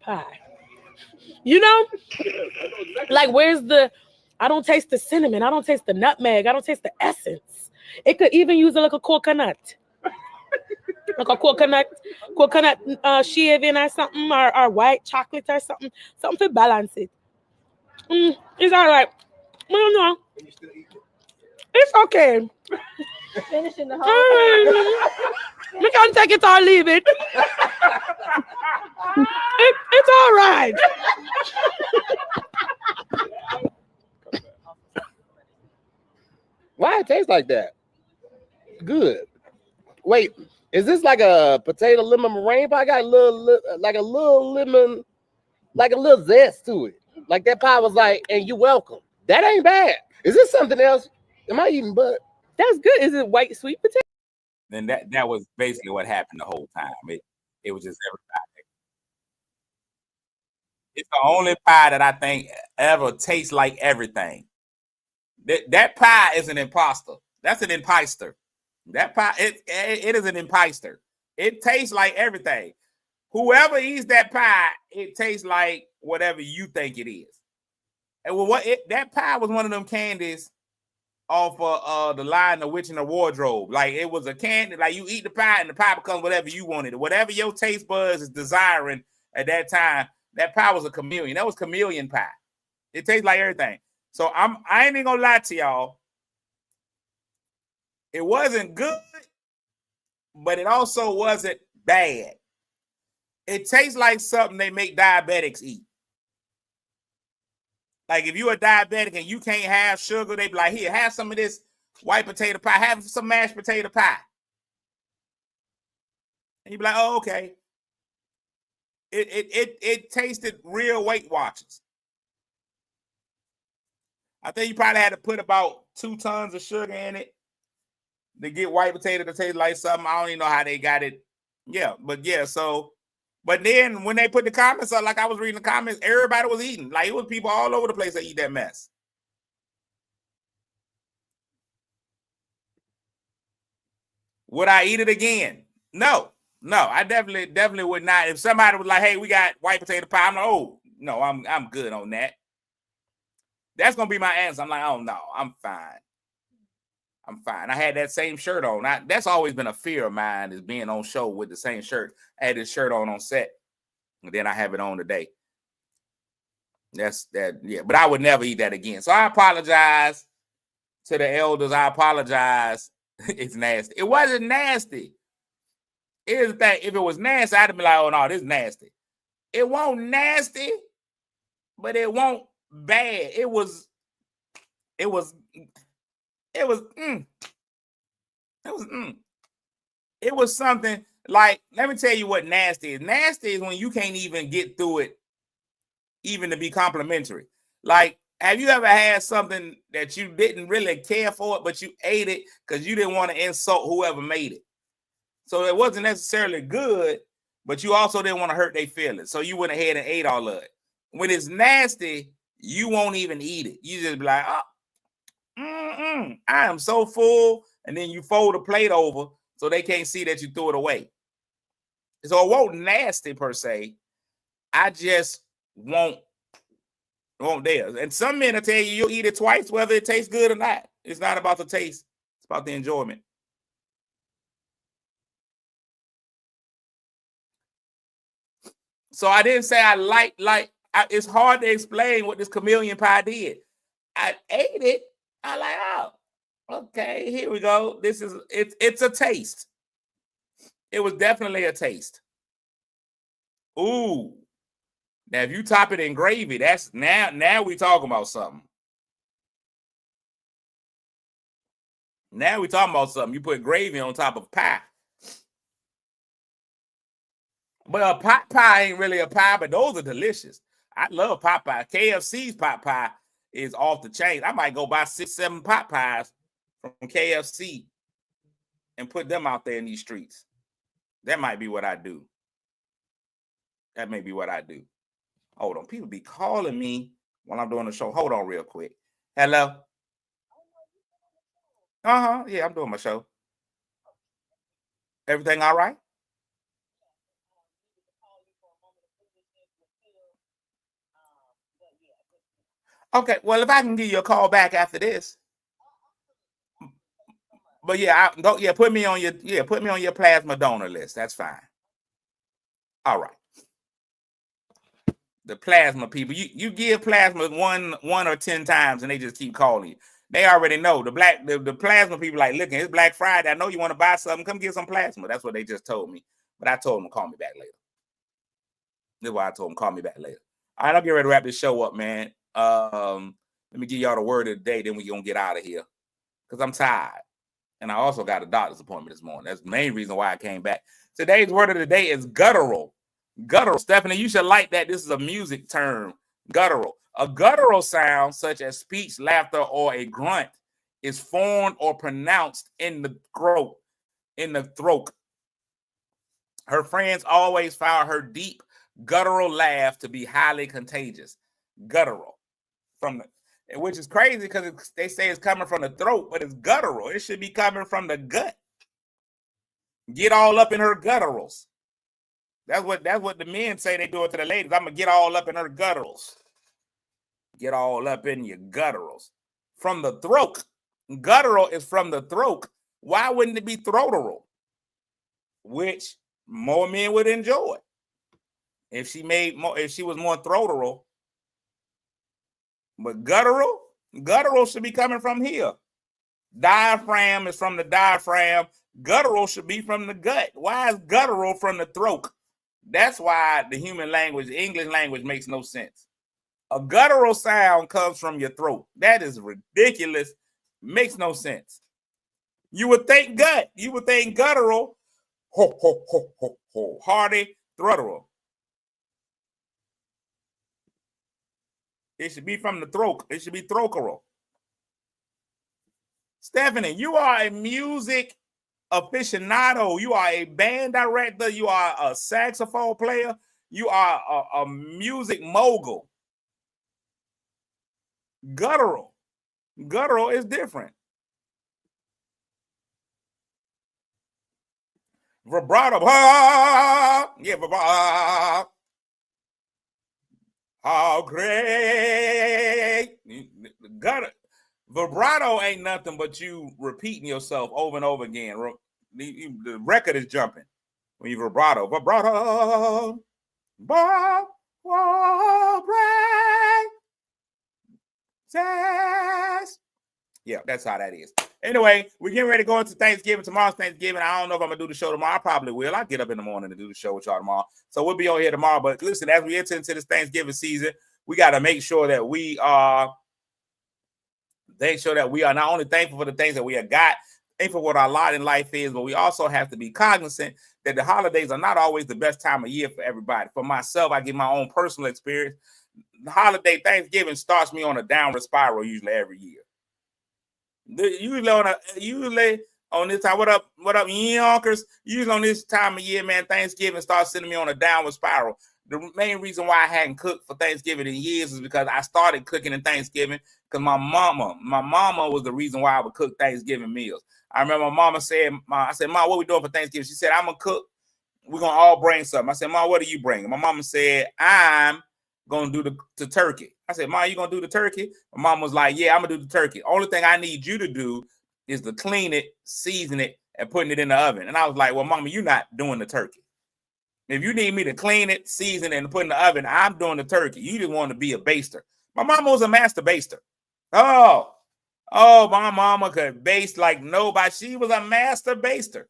pie. You know? Like where's the, I don't taste the cinnamon. I don't taste the nutmeg. I don't taste the essence. It could even use a little coconut. Like a coconut shaving or something, or white chocolate or something to balance it. It's all right. I don't know. It's okay. Finishing the whole We can take it or leave it. It's all right. Why it tastes like that? Good. Wait, is this like a potato lemon meringue pie? Got a little lemon, like a little zest to it. Like that pie was like, and you welcome. That ain't bad. Is this something else? Am I eating butt? That's good. Is it white sweet potato? Then that was basically what happened the whole time. It was just everybody. It's the only pie that I think ever tastes like everything. That pie is an imposter. That's an impister. That pie, it is an impister. It tastes like everything. Whoever eats that pie, it tastes like whatever you think it is. And well, that pie was one of them candies off the line The Witch in the Wardrobe. Like it was a candy, like you eat the pie and the pie becomes whatever you wanted. Whatever your taste buds is desiring at that time, that pie was a chameleon. That was chameleon pie. It tastes like everything. So I ain't even gonna lie to y'all. It wasn't good, but it also wasn't bad. It tastes like something they make diabetics eat. Like if you're a diabetic and you can't have sugar, they be like, here, have some of this white potato pie, have some mashed potato pie. And you be like, oh, okay. It tasted real Weight Watchers. I think you probably had to put about 2 tons of sugar in it to get white potato to taste like something. I don't even know how they got it. Yeah, but yeah, so, but then when they put the comments up, like I was reading the comments, everybody was eating. Like it was people all over the place that eat that mess. Would I eat it again? No, I definitely would not. If somebody was like, hey, we got white potato pie, I'm like, oh, no, I'm good on that. That's gonna be my answer. I'm like, oh no, I'm fine. I'm fine. I had that same shirt on. That's always been a fear of mine, is being on show with the same shirt. I had this shirt on set, and then I have it on today. That's that, yeah. But I would never eat that again. So I apologize to the elders. I apologize. It's nasty. It wasn't nasty. Here's the thing. If it was nasty, I'd have been like, oh no, this is nasty. It won't nasty, but it won't bad. It was something like, let me tell you what nasty is. Nasty is when you can't even get through it, even to be complimentary. Like, have you ever had something that you didn't really care for it, but you ate it because you didn't want to insult whoever made it? So it wasn't necessarily good, but you also didn't want to hurt their feelings. So you went ahead and ate all of it. When it's nasty, you won't even eat it. You just be like, oh, I am so full. And then you fold the plate over so they can't see that you threw it away. So it won't nasty per se. I just won't theirs. And some men will tell you you'll eat it twice, whether it tastes good or not. It's not about the taste. It's about the enjoyment. So I didn't say I it's hard to explain what this chameleon pie did. I ate it. I like, oh, okay, here we go. It's a taste. It was definitely a taste. Ooh. Now, if you top it in gravy, that's now we talking about something. Now we talking about something. You put gravy on top of pie. But a pot pie ain't really a pie, but those are delicious. I love pot pie. KFC's pot pie is off the chain. I might go buy 6-7 pot pies from KFC and put them out there in these streets. That might be what I do. That may be what I do. Hold on. People be calling me while I'm doing the show. Hold on real quick. Hello? Yeah, I'm doing my show. Everything all right? Okay, well, if I can give you a call back after this. But yeah, put me on your plasma donor list. That's fine. All right. The plasma people, you give plasma one or 10 times and they just keep calling you. They already know. The plasma people like, looking, it's Black Friday. I know you want to buy something. Come get some plasma. That's what they just told me. But I told them to call me back later. That's why I told them call me back later. All right, I'll get ready to wrap this show up, man. Let me give y'all the word of the day, then we're gonna get out of here. Because I'm tired. And I also got a doctor's appointment this morning. That's the main reason why I came back. Today's word of the day is guttural. Guttural. Stephanie, you should like that. This is a music term. Guttural. A guttural sound, such as speech, laughter, or a grunt, is formed or pronounced in the throat. Her friends always found her deep guttural laugh to be highly contagious. Guttural. Which is crazy because they say it's coming from the throat, but it's guttural. It should be coming from the gut. Get all up in her gutturals. That's what the men say they do it to the ladies. I'm gonna get all up in her gutturals. Get all up in your gutturals. From the throat. Guttural is from the throat. Why wouldn't it be throateral? Which more men would enjoy. If she was more throateral. But guttural should be coming from here. Diaphragm is from the diaphragm. Guttural should be from the gut. Why is guttural from the throat? That's why the human language, English language, makes no sense. A guttural sound comes from your throat. That is ridiculous. Makes no sense. You would think gut. You would think guttural. Ho, ho, ho, ho, ho. Hearty, throateral. It should be from the throat. It should be throateral. Stephanie, you are a music aficionado. You are a band director. You are a saxophone player. You are a music mogul. Guttural. Guttural is different. Vibrato. Yeah, vibrato. How great. Vibrato ain't nothing but you repeating yourself over and over again. The record is jumping when you vibrato. Vibrato. Yeah, that's how that is. Anyway, we're getting ready to go into Thanksgiving. Tomorrow's Thanksgiving. I don't know if I'm going to do the show tomorrow. I probably will. I'll get up in the morning to do the show with y'all tomorrow. So we'll be on here tomorrow. But listen, as we enter into this Thanksgiving season, we got to make sure that we are not only thankful for the things that we have got, thankful for what our lot in life is, but we also have to be cognizant that the holidays are not always the best time of year for everybody. For myself, I give my own personal experience. The holiday Thanksgiving starts me on a downward spiral usually every year. Usually on this time, what up, yonkers? Usually on this time of year, man, Thanksgiving starts sending me on a downward spiral. The main reason why I hadn't cooked for Thanksgiving in years is because I started cooking in Thanksgiving because my mama was the reason why I would cook Thanksgiving meals. I remember my mama said, I said, Mom, what we doing for Thanksgiving? She said, I'm going to cook. We're going to all bring something. I said, Mom, what are you bringing? My mama said, I'm going to do the turkey. I said, Mom, you going to do the turkey? My mom was like, yeah, I'm going to do the turkey. Only thing I need you to do is to clean it, season it, and putting it in the oven. And I was like, well, Mama, you're not doing the turkey. If you need me to clean it, season it, and put in the oven, I'm doing the turkey. You just want to be a baster. My mama was a master baster. Oh, my mama could baste like nobody. She was a master baster.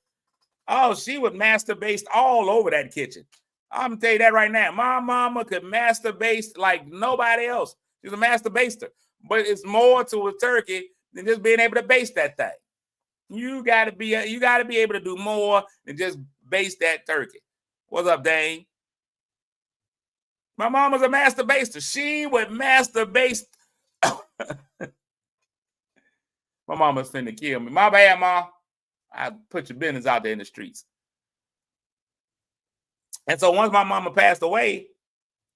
Oh, she would master baste all over that kitchen. I'm going to tell you that right now. My mama could master baste like nobody else. She's a master baster. But it's more to a turkey than just being able to baste that thing. You got to be able to do more than just baste that turkey. What's up, Dane? My mama's a master baster. She would master baste. My mama's finna kill me. My bad, Mom. I put your business out there in the streets. And so once my mama passed away,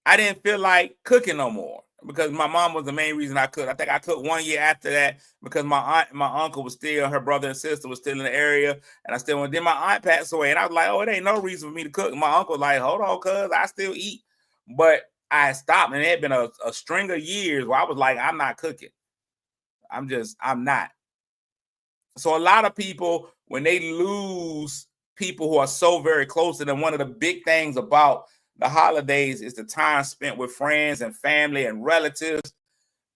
I didn't feel like cooking no more because my mom was the main reason I cooked. I think I cooked 1 year after that because my aunt and my uncle was still, her brother and sister was still in the area. And I still went. Then my aunt passed away. And I was like, oh, it ain't no reason for me to cook. And my uncle was like, hold on, cuz I still eat. But I stopped. And it had been a string of years where I was like, I'm not cooking. I'm not. So a lot of people, when they lose people who are so very close to them, one of the big things about the holidays is the time spent with friends and family and relatives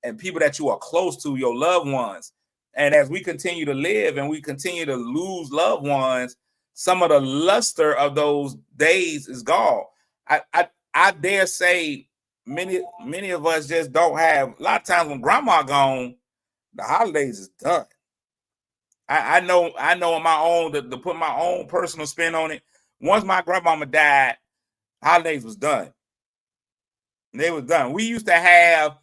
and people that you are close to, your loved ones. And as we continue to live and we continue to lose loved ones, some of the luster of those days is gone. I dare say many of us just don't have. A lot of times when grandma gone, the holidays is done. I know on my own to put my own personal spin on it. Once my grandmama died, holidays was done. They was done. We used to have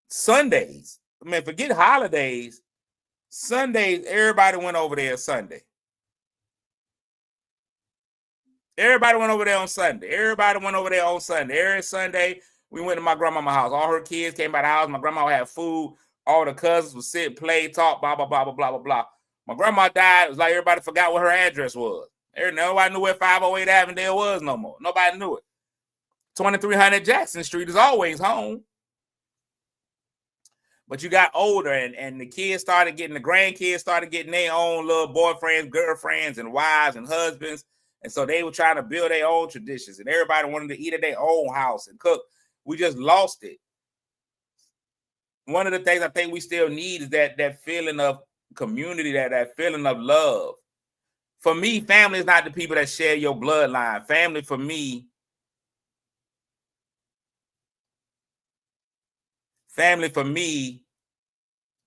Sundays. I mean, forget holidays. Sundays, everybody went over there Sunday. Everybody went over there on Sunday. Every Sunday, we went to my grandmama's house. All her kids came by the house. My grandma had food. All the cousins would sit, play, talk, blah, blah, blah, blah, blah, blah, blah. My grandma died. It was like everybody forgot what her address was. Nobody knew where 508 Avondale was no more. Nobody knew it. 2300 Jackson Street is always home. But you got older, and the kids started getting, the grandkids started getting their own little boyfriends, girlfriends, and wives and husbands. And so they were trying to build their own traditions, and everybody wanted to eat at their own house and cook. We just lost it. One of the things I think we still need is that feeling of community, that feeling of love. For me, family is not the people that share your bloodline. Family for me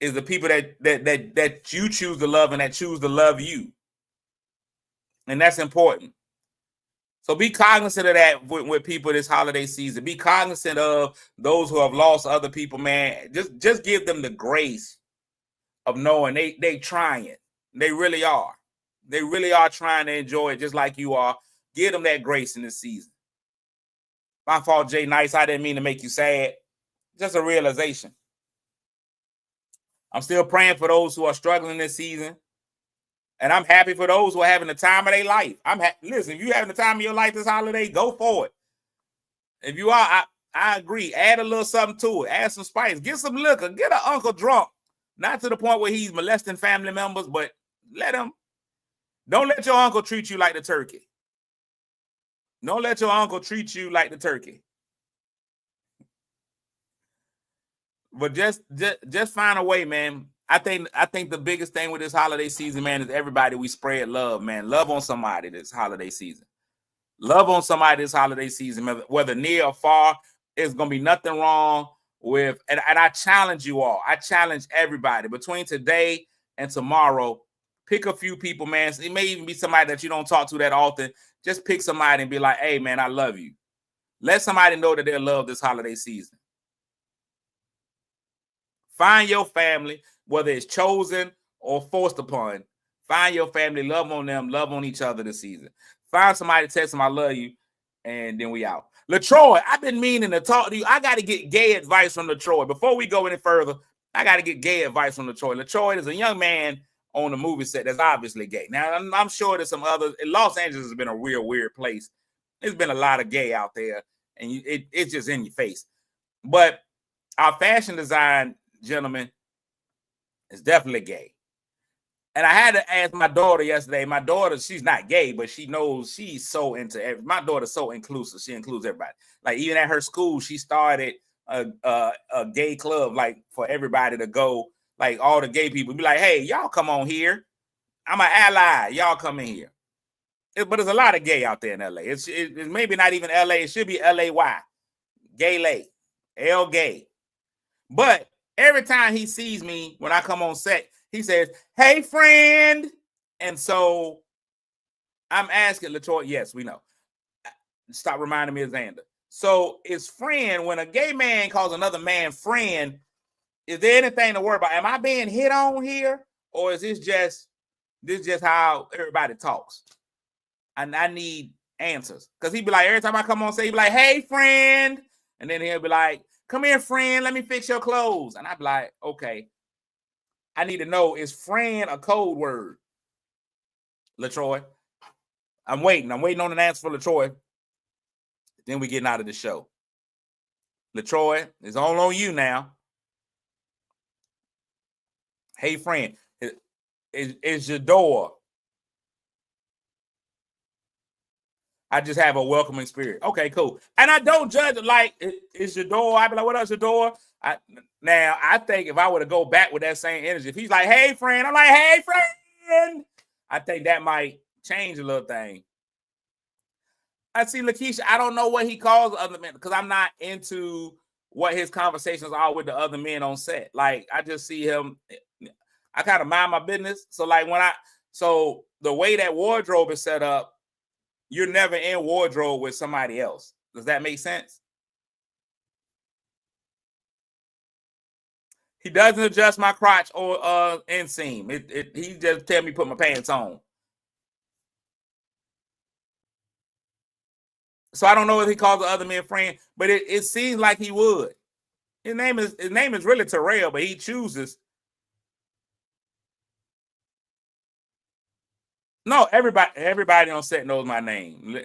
is the people that you choose to love and that choose to love you. And that's important. So be cognizant of that with people this holiday season. Be cognizant of those who have lost other people, man. Just give them the grace of knowing they trying. They really are. They really are trying to enjoy it just like you are. Give them that grace in this season. My fault, Jay Nice. I didn't mean to make you sad. Just a realization. I'm still praying for those who are struggling this season. And I'm happy for those who are having the time of their life. Listen, if you're having the time of your life this holiday, go for it. If you are, I agree. Add a little something to it. Add some spice. Get some liquor. Get an uncle drunk. Not to the point where he's molesting family members, but don't let your uncle treat you like the turkey. Don't let your uncle treat you like the turkey. But just find a way, man. I think the biggest thing with this holiday season, man, is everybody we spread love, man. Love on somebody this holiday season. Love on somebody this holiday season, whether near or far. There's gonna be nothing wrong with, and I challenge you all. I challenge everybody between today and tomorrow. Pick a few people, man. It may even be somebody that you don't talk to that often. Just pick somebody and be like, hey, man, I love you. Let somebody know that they're loved this holiday season. Find your family, whether it's chosen or forced upon. Find your family, love on them, love on each other this season. Find somebody to text them, I love you, and then we out. LaTroy, I've been meaning to talk to you. I got to get gay advice from LaTroy. Before we go any further, I got to get gay advice from LaTroy. LaTroy is a young man on the movie set that's obviously gay. Now, I'm sure there's some others. Los Angeles has been a real weird place. There's been a lot of gay out there, and it's just in your face. But our fashion design gentleman is definitely gay. And I had to ask my daughter yesterday. My daughter, she's not gay, but she knows she's so into everything. My daughter's so inclusive. She includes everybody. Like even at her school, she started a gay club, like for everybody to go. Like all the gay people be like, hey, y'all come on here. I'm an ally. Y'all come in here. But there's a lot of gay out there in LA. It's maybe not even LA. It should be LAY. Gay-lay. L-gay. But every time he sees me when I come on set, he says, hey, friend. And so I'm asking LaTroy, yes, we know. Stop reminding me of Xander. So is friend, when a gay man calls another man friend, is there anything to worry about? Am I being hit on here? Or is this just how everybody talks? And I need answers. Because he'd be like, every time I come on set, he'd be like, hey, friend. And then he'll be like, come here, friend. Let me fix your clothes. And I'd be like, okay. I need to know, is friend a code word? LaTroy. I'm waiting on an answer for LaTroy. Then we getting out of the show. LaTroy, it's all on you now. Hey, friend, is your door? I just have a welcoming spirit. Okay, cool. And I don't judge it like, is your door? I be like, what else, your door? Now, I think if I were to go back with that same energy, if he's like, hey, friend, I'm like, hey, friend. I think that might change a little thing. I see Lakeisha. I don't know what he calls other men because I'm not into what his conversations are with the other men on set. Like, I just see him. I kind of mind my business. So, like, so the way that wardrobe is set up, you're never in wardrobe with somebody else. Does that make sense? He doesn't adjust my crotch or inseam. He just tell me put my pants on. So I don't know if he calls the other men friend, but it seems like he would. His name is really Terrell, but he chooses. No, everybody on set knows my name.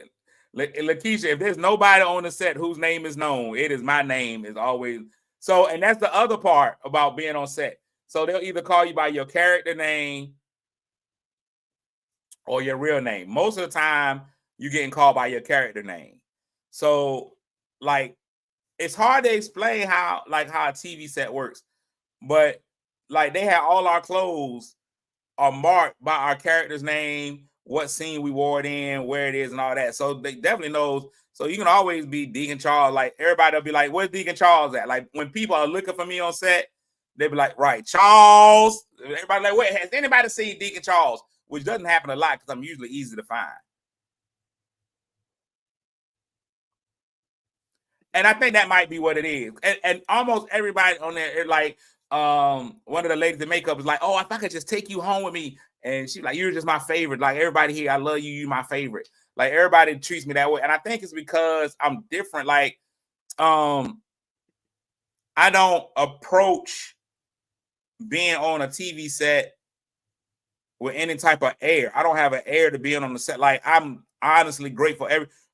Lakeisha, if there's nobody on the set whose name is known, it is my name is always. So, and that's the other part about being on set. So they'll either call you by your character name or your real name. Most of the time, you're getting called by your character name. So, like, it's hard to explain how a TV set works, but like they have all our clothes are marked by our character's name, what scene we wore it in, where it is, and all that. So they definitely knows. So you can always be Deacon Charles. Like everybody will be like, "Where's Deacon Charles at?" Like when people are looking for me on set, they'll be like, "Right, Charles." Everybody like, "Wait, has anybody seen Deacon Charles?" Which doesn't happen a lot because I'm usually easy to find. And I think that might be what it is. And almost everybody on there, like one of the ladies in makeup is like, "Oh, if I could just take you home with me." And she's like, "You're just my favorite. Like everybody here, I love you. You're my favorite." Like everybody treats me that way. And I think it's because I'm different. Like, I don't approach being on a TV set with any type of air. I don't have an air to being on the set. Like I'm honestly grateful.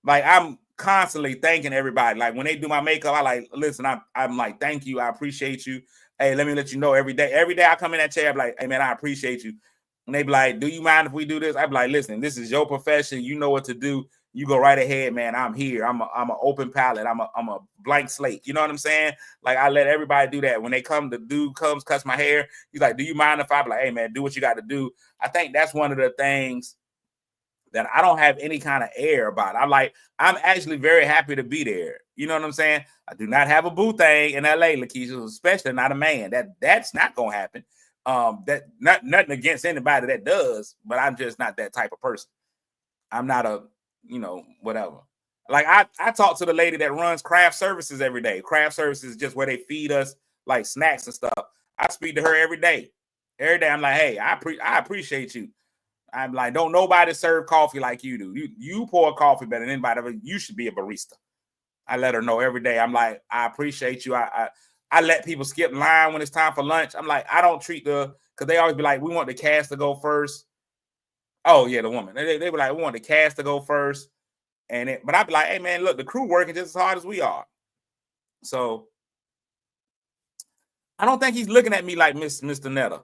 I'm constantly thanking everybody. Like when they do my makeup, I like, listen, I'm like, thank you. I appreciate you. Hey, let me let you know every day. Every day I come in that chair, I'm like, hey man, I appreciate you. And they be like, do you mind if we do this? I be like, listen, this is your profession. You know what to do. You go right ahead, man. I'm here. I'm an open palette. I'm a blank slate. You know what I'm saying? Like I let everybody do that. When they come, the dude comes, cuts my hair. He's like, do you mind if I be like, hey man, do what you got to do? I think that's one of the things that I don't have any kind of air about. I'm actually very happy to be there. You know what I'm saying? I do not have a boo thing in LA, Lakeisha, especially not a man. That's not gonna happen. That nothing against anybody that does, but I'm just not that type of person. I'm not a, whatever. Like I talk to the lady that runs craft services every day. Craft services is just where they feed us like snacks and stuff. I speak to her every day. Every day I'm like, hey, I appreciate you. I'm like, don't nobody serve coffee like you do. You pour coffee better than anybody, but you should be a barista. I let her know every day. I'm like, I appreciate you. I let people skip line when it's time for lunch. I'm like, I don't treat because they always be like, we want the cast to go first. Oh yeah, the woman. They were like, we want the cast to go first. But I'd be like, hey man, look, the crew working just as hard as we are. So I don't think he's looking at me like Mr. Netta.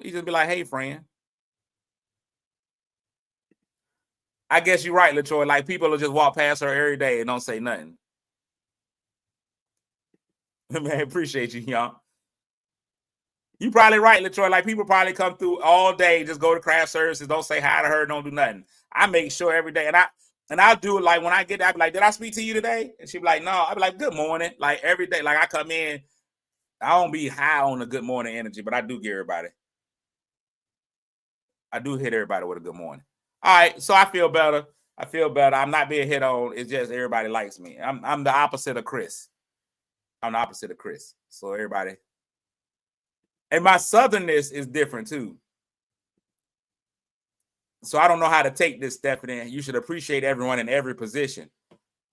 He just be like, hey friend. I guess you're right, LaTroy. Like people will just walk past her every day and don't say nothing. Man, appreciate you, y'all. You probably right, LaTroy. Like people probably come through all day, just go to craft services, don't say hi to her, don't do nothing. I make sure every day, and I'll do it like when I get there, I be like, did I speak to you today? And she be like, no. I be like, good morning. Like every day, like I come in, I don't be high on the good morning energy, but I do get everybody. I do hit everybody with a good morning. All right, so I feel better. I'm not being hit on. It's just everybody likes me. I'm the opposite of Chris. So everybody. And my southernness is different too. So I don't know how to take this, Stephanie. You should appreciate everyone in every position.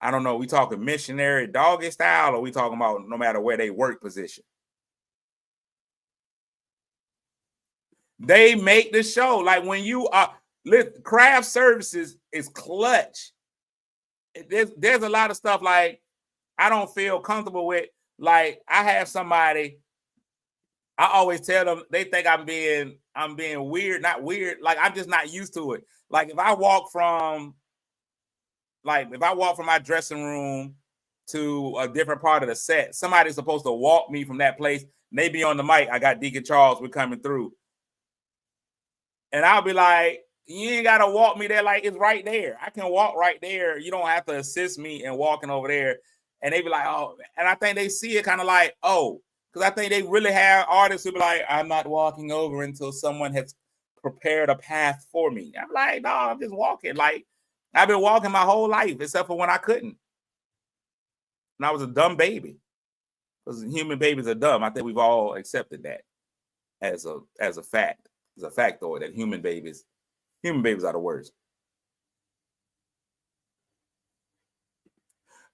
I don't know. We talking missionary doggy style, or we talking about no matter where they work position? They make the show. Like when you are craft services is clutch. There's a lot of stuff like I don't feel comfortable with. Like I have somebody, I always tell them they think I'm being weird, not weird. Like I'm just not used to it. Like if I walk from my dressing room to a different part of the set, somebody's supposed to walk me from that place. Maybe on the mic, I got Deacon Charles, we're coming through. And I'll be like, you ain't got to walk me there. Like, it's right there. I can walk right there. You don't have to assist me in walking over there. And they be like, oh, and I think they see it kind of like, oh, because I think they really have artists who be like, I'm not walking over until someone has prepared a path for me. I'm like, no, I'm just walking. Like, I've been walking my whole life, except for when I couldn't. And I was a dumb baby. Because human babies are dumb. I think we've all accepted that as a fact. It's a factoid that human babies are the worst.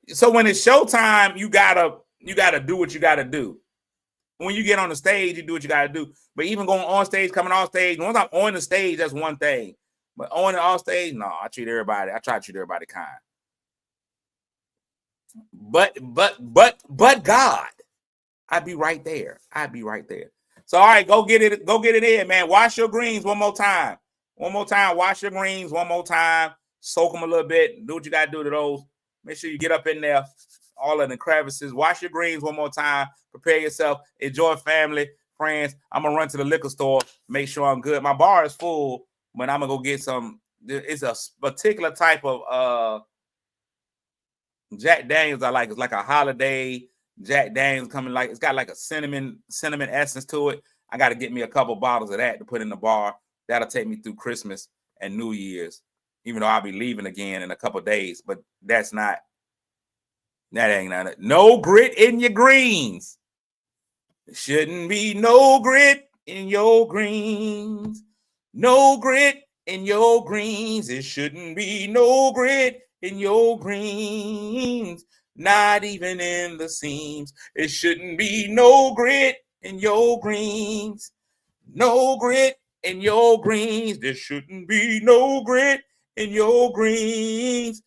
So when it's showtime, you gotta do what you gotta do. when you get on the stage, you do what you got to do. But even going on stage, coming off stage, once I'm on the stage, that's one thing. But on and off stage, no, I try to treat everybody kind. But God, I'd be right there. So all right, go get it in, man. Wash your greens one more time. Wash your greens one more time. Soak them a little bit. Do what you gotta do to those. Make sure you get up in there, all of the crevices. Wash your greens one more time. Prepare yourself. Enjoy family, friends. I'm gonna run to the liquor store. Make sure I'm good. My bar is full, but I'm gonna go get some. It's a particular type of Jack Daniels I like. It's like a holiday Jack Daniels coming, like it's got like a cinnamon essence to it. I got to get me a couple bottles of that to put in the bar. That'll take me through Christmas and New Year's, even though I'll be leaving again in a couple days. But that ain't none. No grit in your greens. There shouldn't be no grit in your greens. No grit in your greens. It shouldn't be no grit in your greens. Not even in the seams. It shouldn't be no grit in your greens. No grit in your greens. There shouldn't be no grit in your greens.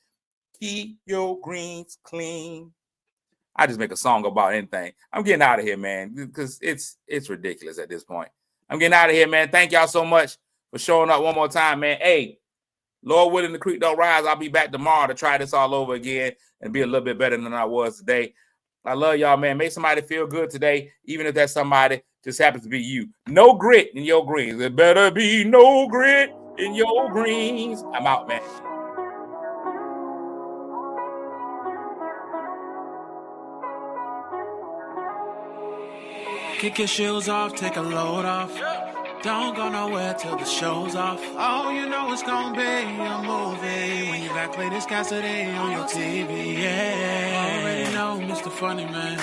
Keep your greens clean. I just make a song about anything. I'm getting out of here, man, because it's ridiculous at this point. I'm getting out of here, man. Thank y'all so much for showing up one more time, man. Hey, Lord willing, the creek don't rise. I'll be back tomorrow to try this all over again and be a little bit better than I was today. I love y'all, man. Make somebody feel good today, even if that somebody just happens to be you. No grit in your greens. There better be no grit in your greens. I'm out, man. Kick your shoes off, take a load off. Don't go nowhere till the show's off. Oh, you know it's gonna be a movie when you got Clayton Cassidy on your TV. Yeah, already know Mr. Funny Man.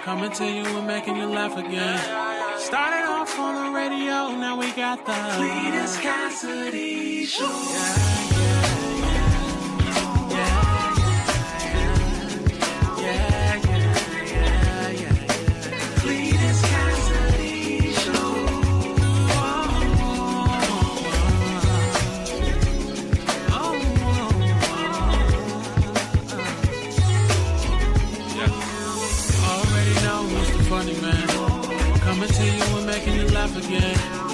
Coming to you and making you laugh again. Started off on the radio, now we got the Clayton Cassidy Show. Funny Man, coming to you and making you laugh again.